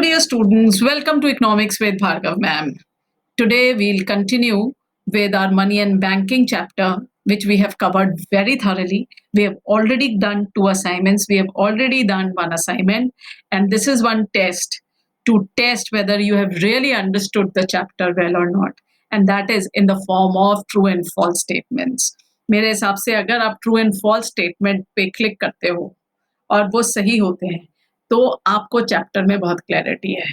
Hello, dear students. Welcome to Economics with Bhargav ma'am. Today, we'll continue with our money and banking chapter, which we have covered very thoroughly. We have already done 2 assignments. We have already done 1 assignment. And this is one test to test whether you have really understood the chapter well or not. And that is in the form of true and false statements. मेरे हिसाब से अगर आप true and false statement पे click करते हो और वो सही होते हैं तो आपको चैप्टर में बहुत क्लैरिटी है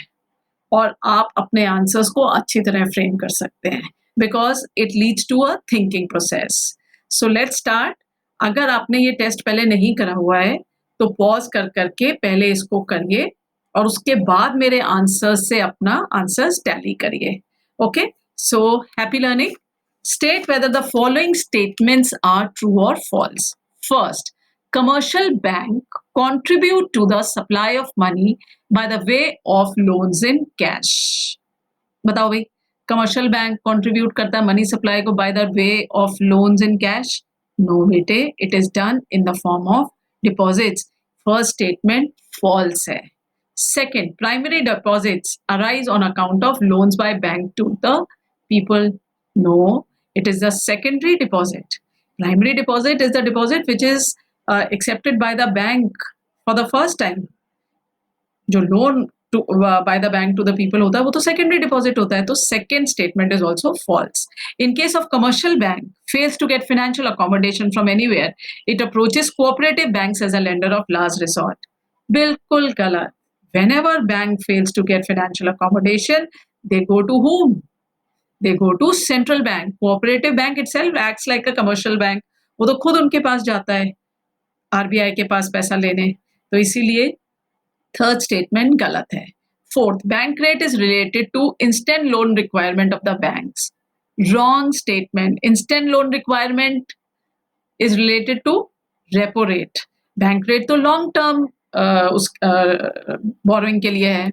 और आप अपने आंसर्स को अच्छी तरह फ्रेम कर सकते हैं because it leads to a thinking process. So let's start. अगर आपने ये टेस्ट पहले नहीं करा हुआ है तो पॉज कर करके पहले इसको करिए और उसके बाद मेरे आंसर्स से अपना आंसर्स टैली करिए. Okay, so happy learning. State whether the following statements are true or false. First, commercial bank contribute to the supply of money by the way of loans in cash. बताओ भाई, commercial bank contribute करता है money supply को by the way of loans in cash? No बेटे, it is done in the form of deposits. First statement false है. Second, primary deposits arise on account of loans by bank to the people. No, it is the secondary deposit. Primary deposit is the deposit which is accepted by the bank for the first time. जो loan to by the bank to the people होता है वो तो secondary deposit होता है. तो second statement is also false. In case of commercial bank fails to get financial accommodation from anywhere, it approaches cooperative banks as a lender of last resort. बिल्कुल गलत. Whenever bank fails to get financial accommodation, they go to whom? They go to central bank. Cooperative bank itself acts like a commercial bank. वो तो खुद उनके पास जाता है RBI के पास पैसा लेने. तो इसीलिए थर्ड स्टेटमेंट गलत है. Fourth, bank rate is related to instant loan requirement of the banks. Wrong statement. Instant loan requirement is related to repo rate. Bank rate तो लॉन्ग टर्म उस बोरोइंग के लिए है.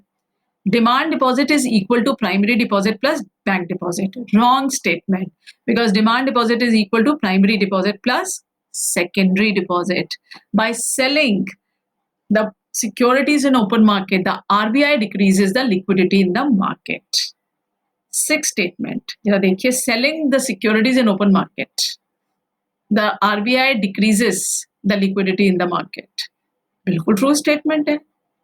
Demand deposit is equal to primary deposit plus bank deposit. Wrong statement, because demand deposit is equal to primary deposit plus secondary deposit. By selling the securities in open market, the RBI decreases the liquidity in the market. Sixth statement, जरा देखिए, selling the securities in open market, the RBI decreases the liquidity in the market. बिल्कुल true statement है.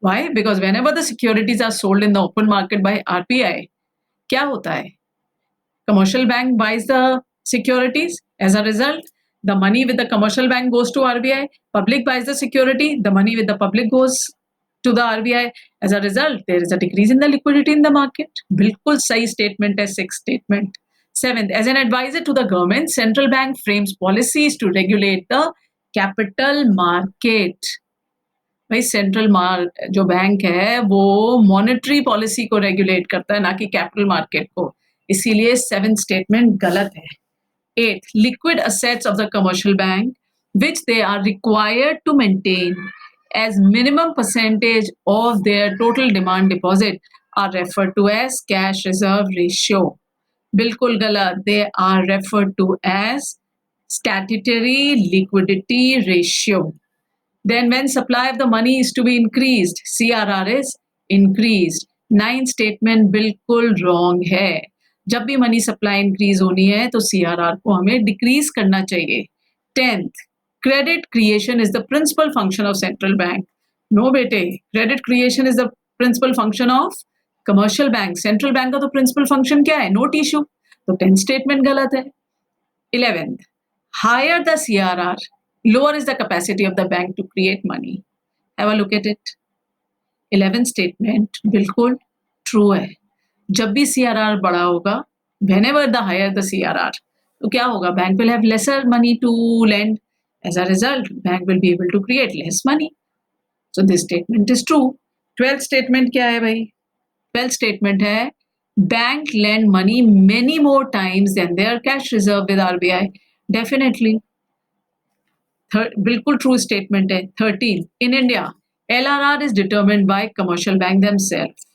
Why? Because whenever the securities are sold in the open market by RBI, क्या होता है? Commercial bank buys the securities. As a result, the money with the commercial bank goes to RBI. Public buys the security. The money with the public goes to the RBI. As a result, there is a decrease in the liquidity in the market. बिल्कुल सही statement है. Sixth statement. Seventh, as an advisor to the government, central bank frames policies to regulate the capital market. भाई central जो bank है वो monetary policy को regulate करता है ना कि कैपिटल मार्केट को. इसीलिए सेवेंथ स्टेटमेंट गलत है. Eight, liquid assets of the commercial bank which they are required to maintain as minimum percentage of their total demand deposit are referred to as cash reserve ratio. बिल्कुल गलत. They are referred to as statutory liquidity ratio. Then when supply of the money is to be increased, CRR is increased. Ninth statement बिल्कुल wrong है. जब भी money supply increase होनी है तो CRR को हमें डिक्रीज करना चाहिए. 10th, credit creation is the principal function of central bank. No बेटे, credit creation is the principal function of commercial bank. Central bank का तो principal function क्या है? Note issue. तो 10th statement गलत है. 11th, higher the CRR, lower is the capacity of the bank to create money. Have a look at it. 11th statement बिल्कुल true है. जब भी CRR बड़ा होगा, whenever the higher the CRR, तो क्या होगा? Bank will have lesser money to lend. As a result, bank will be able to create less money. So this statement is true. 12th statement क्या है भाई? 12th statement है bank lend money many more times than their cash reserve with RBI. Definitely. बिल्कुल true statement है. 13, in India LRR is determined by commercial bank themselves.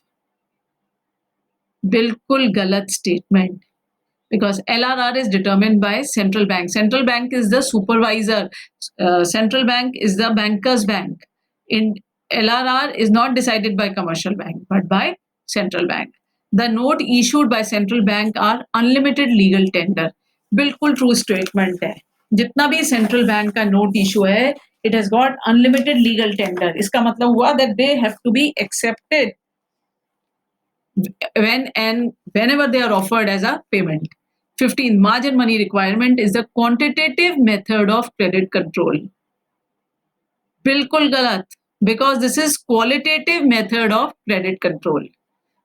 बिल्कुल गलत statement, because LRR is determined by central bank. Central bank is the supervisor. Central bank is the banker's bank. In LRR is not decided by commercial bank but by central bank. The note issued by central bank are unlimited legal tender. बिल्कुल true statement है. जितना भी central bank का note issue है, it has got unlimited legal tender. इसका मतलब हुआ that they have to be accepted when and whenever they are offered as a payment. 15. Margin money requirement is the quantitative method of credit control. बिल्कुल गलत, because this is qualitative method of credit control.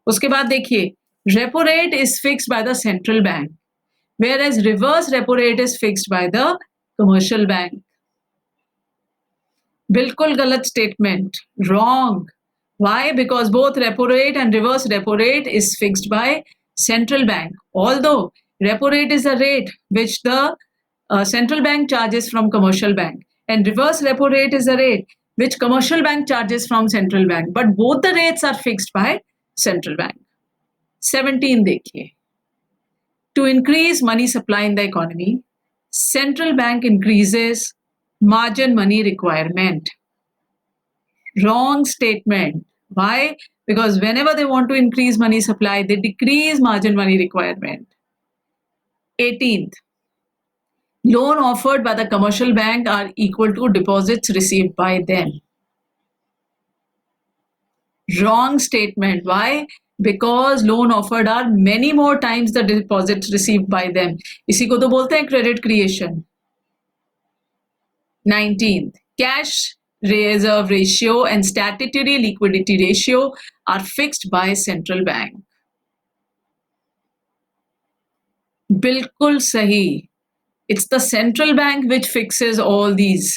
उसके बाद देखिए, repo rate is fixed by the central bank, whereas reverse repo rate is fixed by the commercial bank. बिल्कुल गलत statement, wrong. Why? Because both repo rate and reverse repo rate is fixed by central bank. Although repo rate is a rate which the central bank charges from commercial bank, and reverse repo rate is a rate which commercial bank charges from central bank. But both the rates are fixed by central bank. 17 देखिए. To increase money supply in the economy, central bank increases margin money requirement. Wrong statement. Why? Because whenever they want to increase money supply, they decrease margin money requirement. 18th, loan offered by the commercial bank are equal to deposits received by them. Wrong statement. Why? Because loan offered are many more times the deposits received by them. इसी को तो बोलते हैं credit creation. 19th, cash reserve ratio and statutory liquidity ratio are fixed by central bank. बिल्कुल सही. It's the central bank which fixes all these.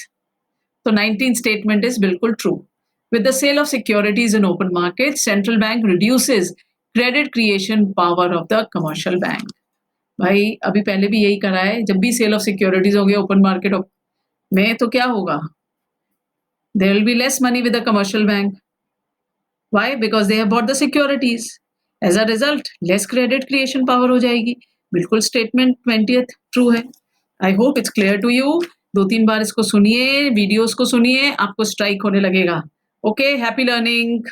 So 19th statement is बिल्कुल true. With the sale of securities in open market, central bank reduces credit creation power of the commercial bank. भाई अभी पहले भी यही करा है. जब भी sale of securities होंगे open market में तो क्या होगा? There will be less money with the commercial bank. Why? Because they have bought the securities. As a result, less credit creation power हो जाएगी. बिल्कुल statement 20th true है. I hope it's clear to you. 2-3 बार इसको सुनिए, videos को सुनिए, आपको strike होने लगेगा. Okay, happy learning.